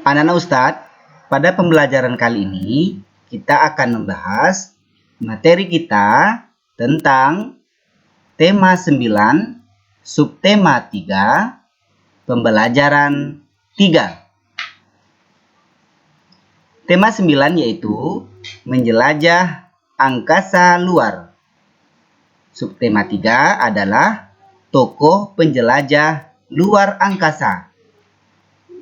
Anak-anak Ustadz, pada pembelajaran kali ini kita akan membahas materi kita tentang tema 9, subtema 3, pembelajaran 3. Tema 9 yaitu menjelajah angkasa luar. Subtema 3 adalah tokoh penjelajah luar angkasa.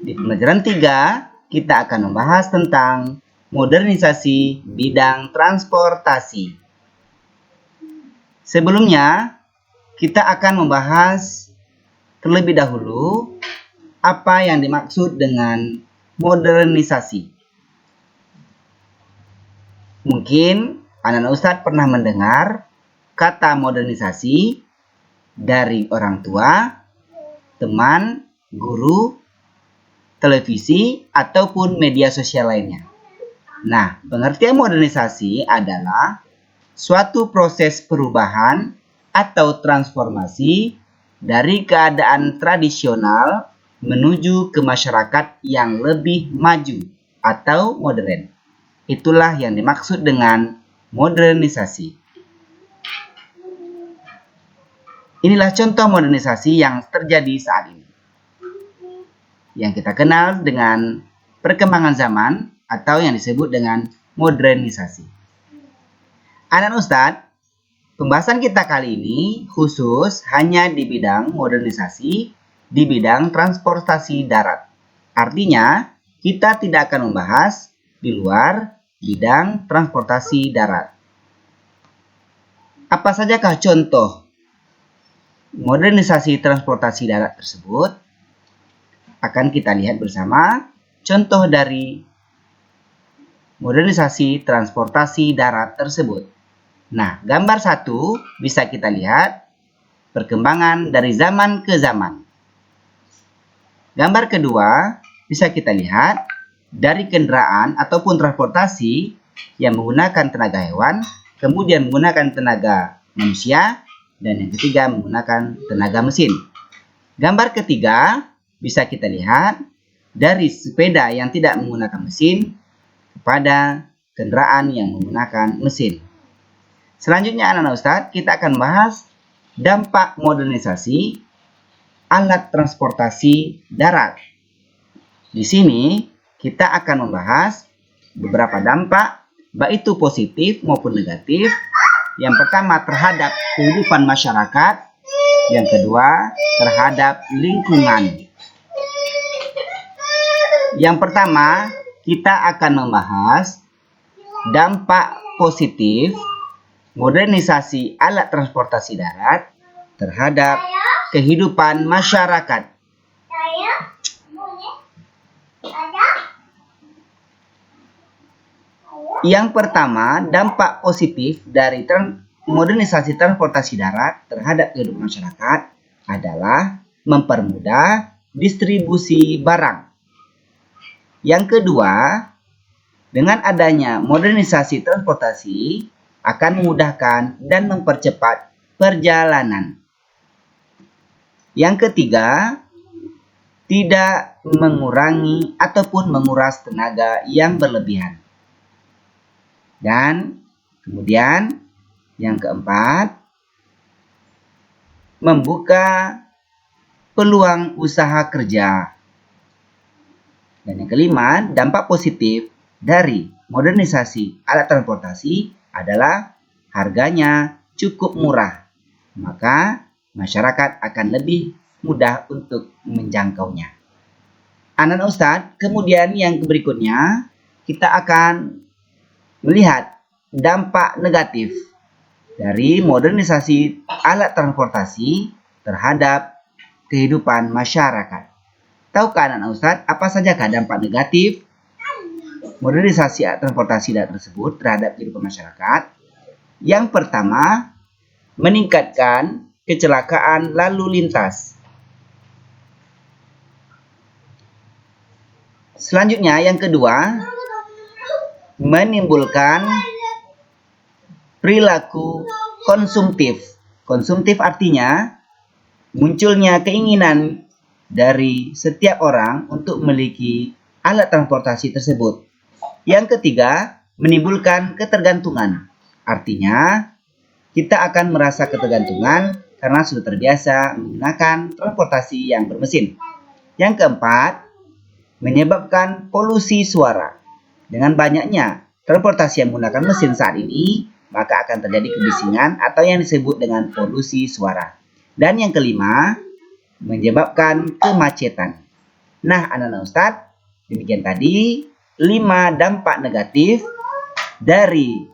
Di pembelajaran 3, kita akan membahas tentang modernisasi bidang transportasi. Sebelumnya, kita akan membahas terlebih dahulu apa yang dimaksud dengan modernisasi. Mungkin anak-anak Ustadz pernah mendengar kata modernisasi dari orang tua, teman, guru, televisi, ataupun media sosial lainnya. Nah, pengertian modernisasi adalah suatu proses perubahan atau transformasi dari keadaan tradisional menuju ke masyarakat yang lebih maju atau modern. Itulah yang dimaksud dengan modernisasi. Inilah contoh modernisasi yang terjadi saat ini, yang kita kenal dengan perkembangan zaman atau yang disebut dengan modernisasi. Anak Ustadz, pembahasan kita kali ini khusus hanya di bidang modernisasi di bidang transportasi darat. Artinya, kita tidak akan membahas di luar bidang transportasi darat. Apa sajakah contoh modernisasi transportasi darat tersebut? Akan kita lihat bersama contoh dari modernisasi transportasi darat tersebut. Nah, gambar 1 bisa kita lihat perkembangan dari zaman ke zaman. Gambar kedua bisa kita lihat dari kendaraan ataupun transportasi yang menggunakan tenaga hewan, kemudian menggunakan tenaga manusia, dan yang ketiga menggunakan tenaga mesin. Gambar ketiga bisa kita lihat dari sepeda yang tidak menggunakan mesin kepada kendaraan yang menggunakan mesin. Selanjutnya anak-anak Ustadz, kita akan bahas dampak modernisasi alat transportasi darat. Di sini kita akan membahas beberapa dampak, baik itu positif maupun negatif. Yang pertama terhadap kehidupan masyarakat, yang kedua terhadap lingkungan. Yang pertama, kita akan membahas dampak positif modernisasi alat transportasi darat terhadap kehidupan masyarakat. Yang pertama, dampak positif dari modernisasi transportasi darat terhadap kehidupan masyarakat adalah mempermudah distribusi barang. Yang kedua, dengan adanya modernisasi transportasi akan memudahkan dan mempercepat perjalanan. Yang ketiga, tidak mengurangi ataupun menguras tenaga yang berlebihan. Dan kemudian yang keempat, membuka peluang usaha kerja. Dan yang kelima, dampak positif dari modernisasi alat transportasi adalah harganya cukup murah. Maka masyarakat akan lebih mudah untuk menjangkaunya. Anak-anak Ustadz, kemudian yang berikutnya kita akan melihat dampak negatif dari modernisasi alat transportasi terhadap kehidupan masyarakat. Tahukah anak-anak Ustadz apa sajakah dampak negatif modernisasi alat transportasi darat tersebut terhadap kehidupan masyarakat? Yang pertama, meningkatkan kecelakaan lalu lintas. Selanjutnya, yang kedua, menimbulkan perilaku konsumtif. Konsumtif artinya munculnya keinginan dari setiap orang untuk memiliki alat transportasi tersebut. Yang ketiga, menimbulkan ketergantungan. Artinya, kita akan merasa ketergantungan karena sudah terbiasa menggunakan transportasi yang bermesin. Yang keempat, menyebabkan polusi suara. Dengan banyaknya transportasi yang menggunakan mesin saat ini, maka akan terjadi kebisingan atau yang disebut dengan polusi suara. Dan yang kelima, menyebabkan kemacetan. Nah, anak-anak Ustadz, demikian tadi 5 dampak negatif dari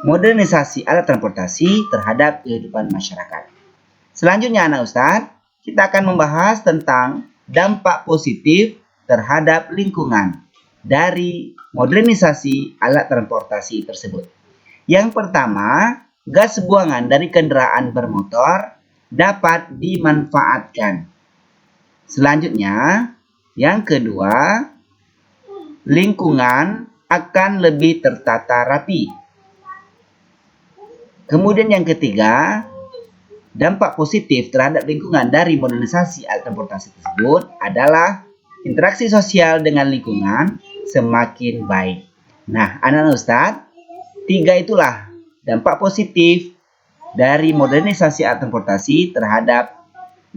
modernisasi alat transportasi terhadap kehidupan masyarakat. Selanjutnya anak Ustadz, kita akan membahas tentang dampak positif terhadap lingkungan dari modernisasi alat transportasi tersebut. Yang pertama, gas buangan dari kendaraan bermotor dapat dimanfaatkan. Selanjutnya, yang kedua, lingkungan akan lebih tertata rapi. Kemudian yang ketiga, dampak positif terhadap lingkungan dari modernisasi alat transportasi tersebut adalah interaksi sosial dengan lingkungan semakin baik. Nah, anak-anak Ustadz, 3 itulah dampak positif dari modernisasi alat transportasi terhadap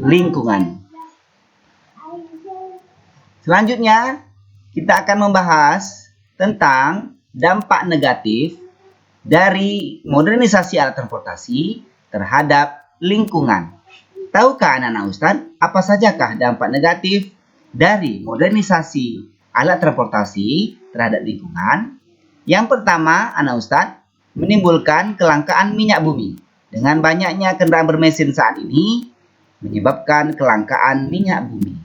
lingkungan. Selanjutnya, kita akan membahas tentang dampak negatif dari modernisasi alat transportasi terhadap lingkungan. Tahukah anak-anak Ustadz, apa sajakah dampak negatif dari modernisasi alat transportasi terhadap lingkungan? Yang pertama, anak Ustadz, menimbulkan kelangkaan minyak bumi. Dengan banyaknya kendaraan bermesin saat ini, menyebabkan kelangkaan minyak bumi.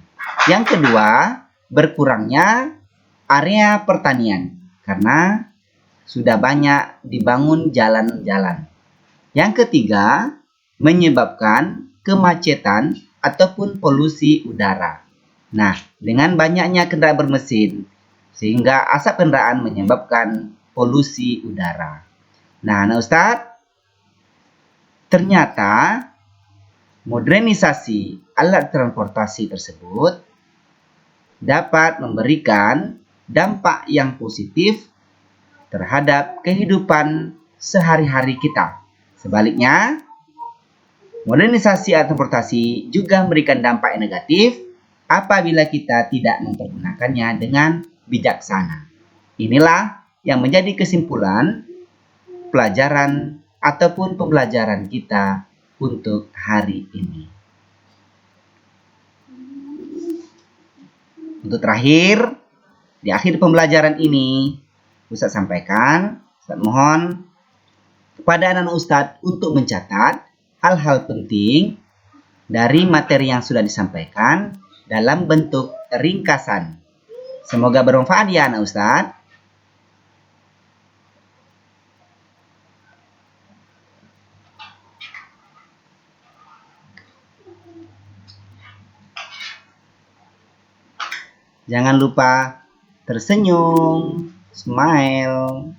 Yang kedua, berkurangnya area pertanian karena sudah banyak dibangun jalan-jalan. Yang ketiga, menyebabkan kemacetan ataupun polusi udara. Nah, dengan banyaknya kendaraan bermesin, sehingga asap kendaraan menyebabkan polusi udara. Nah, Ustadz, ternyata modernisasi alat transportasi tersebut dapat memberikan dampak yang positif terhadap kehidupan sehari-hari kita. Sebaliknya, modernisasi alat transportasi juga memberikan dampak yang negatif apabila kita tidak mempergunakannya dengan bijaksana. Inilah yang menjadi kesimpulan pelajaran ataupun pembelajaran kita untuk hari ini. Untuk terakhir, di akhir pembelajaran ini, Ustadz sampaikan, Ustadz mohon kepada anak-anak Ustadz untuk mencatat hal-hal penting dari materi yang sudah disampaikan dalam bentuk ringkasan. Semoga bermanfaat ya anak Ustadz. Jangan lupa tersenyum, smile.